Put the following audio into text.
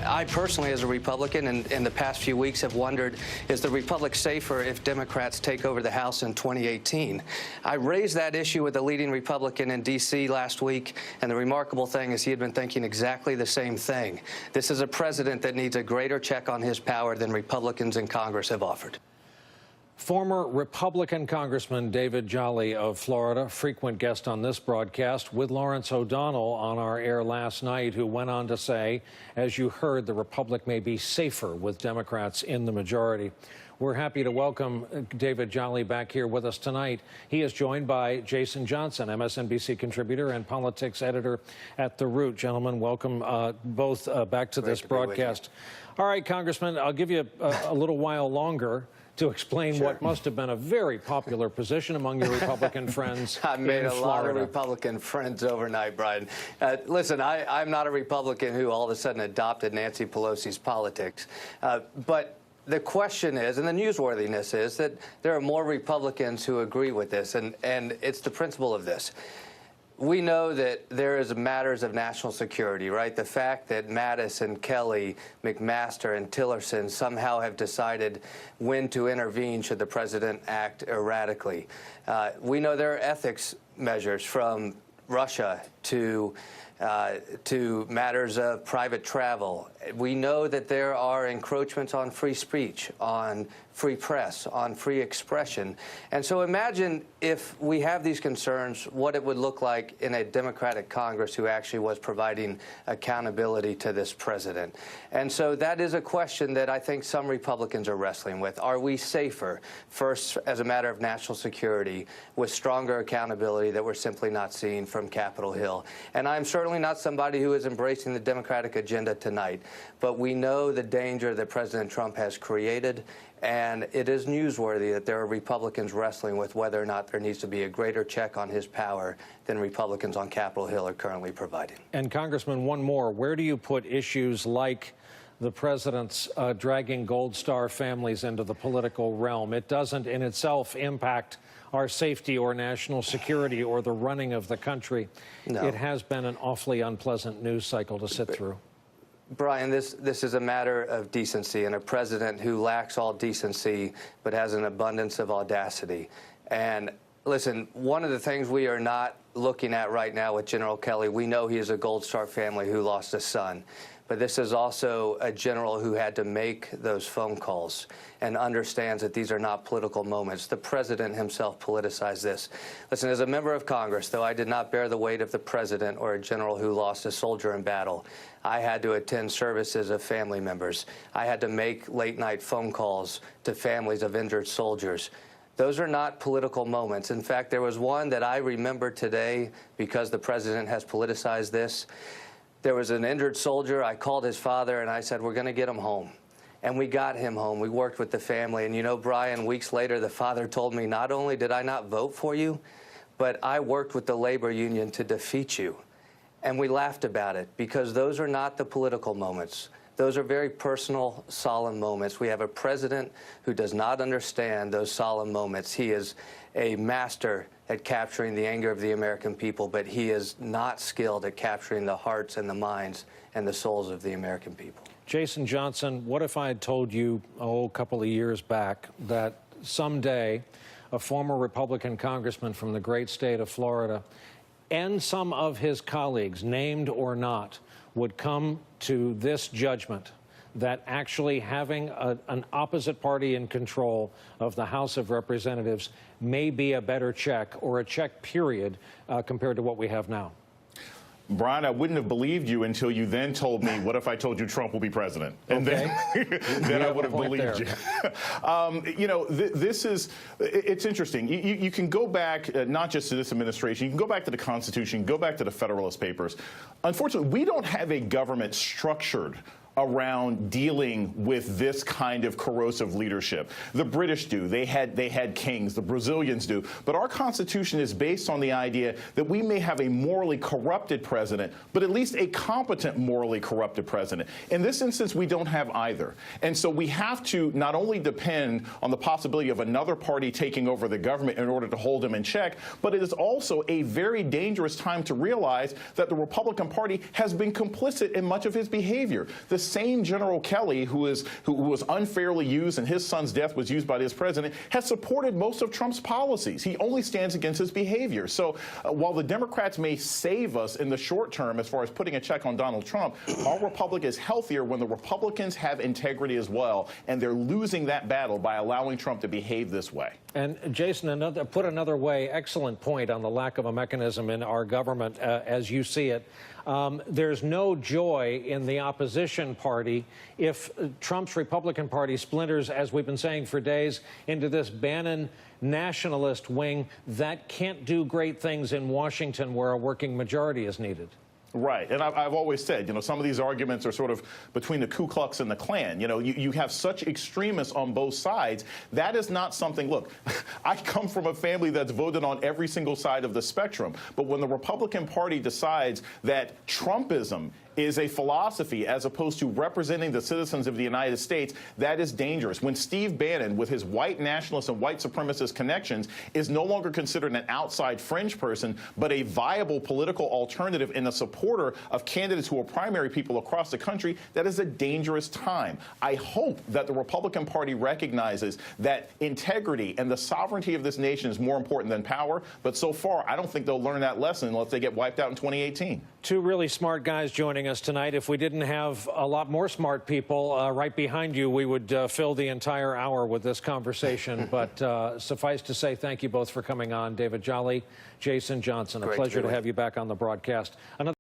I personally, as a Republican, in the past few weeks have wondered, is the Republic safer if Democrats take over the House in 2018? I raised that issue with the leading Republican in D.C. last week, and the remarkable thing is he had been thinking exactly the same thing. This is a president that needs a greater check on his power than Republicans in Congress have offered. Former Republican Congressman David Jolly of Florida, frequent guest on this broadcast, with Lawrence O'Donnell on our air last night, who went on to say, as you heard, the Republic may be safer with Democrats in the majority. We're happy to welcome David Jolly back here with us tonight. He is joined by Jason Johnson, MSNBC contributor and politics editor at The Root. Gentlemen, welcome both back to this broadcast. All right, Congressman, I'll give you a little while longer to explain what must have been a very popular position among your Republican friends. I made a lot of Republican friends overnight, Brian. Listen, I'm not a Republican who all of a sudden adopted Nancy Pelosi's politics. But the question is, and the newsworthiness is, that there are more Republicans who agree with this, and it's the principle of this. We know that there is matters of national security, right? The fact that Mattis and Kelly, McMaster and Tillerson somehow have decided when to intervene should the president act erratically. We know there are ethics measures, from Russia to matters of private travel. We know that there are encroachments on free speech, on free press, on free expression. And so imagine if we have these concerns, what it would look like in a Democratic Congress who actually was providing accountability to this president. And so that is a question that I think some Republicans are wrestling with. Are we safer, first, as a matter of national security, with stronger accountability that we're simply not seeing from Capitol Hill? And I'm certainly not somebody who is embracing the Democratic agenda tonight, but we know the danger that President Trump has created, and it is newsworthy that there are Republicans wrestling with whether or not there needs to be a greater check on his power than Republicans on Capitol Hill are currently providing. And Congressman, one more. Where do you put issues like the president's dragging Gold Star families into the political realm? It doesn't in itself impact our safety or national security or the running of the country. No. It has been an awfully unpleasant news cycle to sit through. Brian, this is a matter of decency, and a president who lacks all decency but has an abundance of audacity. And listen, one of the things we are not looking at right now with General Kelly, we know he is a Gold Star family who lost a son. But this is also a general who had to make those phone calls and understands that these are not political moments. The president himself politicized this. Listen, as a member of Congress, though I did not bear the weight of the president or a general who lost a soldier in battle, I had to attend services of family members. I had to make late-night phone calls to families of injured soldiers. Those are not political moments. In fact, there was one that I remember today because the president has politicized this. There was an injured soldier. I called his father and I said, we're going to get him home. And we got him home. We worked with the family. And you know, Brian, weeks later, the father told me, not only did I not vote for you, but I worked with the labor union to defeat you. And we laughed about it because those are not the political moments. Those are very personal, solemn moments. We have a president who does not understand those solemn moments. He is a master at capturing the anger of the American people, but he is not skilled at capturing the hearts and the minds and the souls of the American people. Jason Johnson, what if I had told you, a couple of years back, that someday a former Republican congressman from the great state of Florida and some of his colleagues, named or not, would come to this judgment that actually having an opposite party in control of the House of Representatives may be a better check, or a check period, compared to what we have now? Brian, I wouldn't have believed you until you then told me, what if I told you Trump will be president? And okay. then I would have believed you. You know, it's interesting. You can go back, not just to this administration, you can go back to the Constitution, go back to the Federalist Papers. Unfortunately, we don't have a government structured around dealing with this kind of corrosive leadership. The British do. They had kings. The Brazilians do. But our Constitution is based on the idea that we may have a morally corrupted president, but at least a competent morally corrupted president. In this instance, we don't have either. And so we have to not only depend on the possibility of another party taking over the government in order to hold him in check, but it is also a very dangerous time to realize that the Republican Party has been complicit in much of his behavior. The same General Kelly who was unfairly used and his son's death was used by this president has supported most of Trump's policies. He only stands against his behavior. So while the Democrats may save us in the short term as far as putting a check on Donald Trump, our republic is healthier when the Republicans have integrity as well, and they're losing that battle by allowing Trump to behave this way. And Jason, put another way, excellent point on the lack of a mechanism in our government as you see it. There's no joy in the opposition party if Trump's Republican Party splinters, as we've been saying for days, into this Bannon nationalist wing that can't do great things in Washington where a working majority is needed. Right. And I've always said, some of these arguments are sort of between the Ku Klux and the Klan. You have such extremists on both sides. That is not something, look, I come from a family that's voted on every single side of the spectrum. But when the Republican Party decides that Trumpism is a philosophy as opposed to representing the citizens of the United States, that is dangerous. When Steve Bannon, with his white nationalist and white supremacist connections, is no longer considered an outside fringe person, but a viable political alternative and a supporter of candidates who are primary people across the country, that is a dangerous time. I hope that the Republican Party recognizes that integrity and the sovereignty of this nation is more important than power, but so far, I don't think they'll learn that lesson unless they get wiped out in 2018. Two really smart guys joining us tonight. If we didn't have a lot more smart people right behind you, we would fill the entire hour with this conversation. But suffice to say, thank you both for coming on. David Jolly, Jason Johnson, a pleasure to have you back on the broadcast.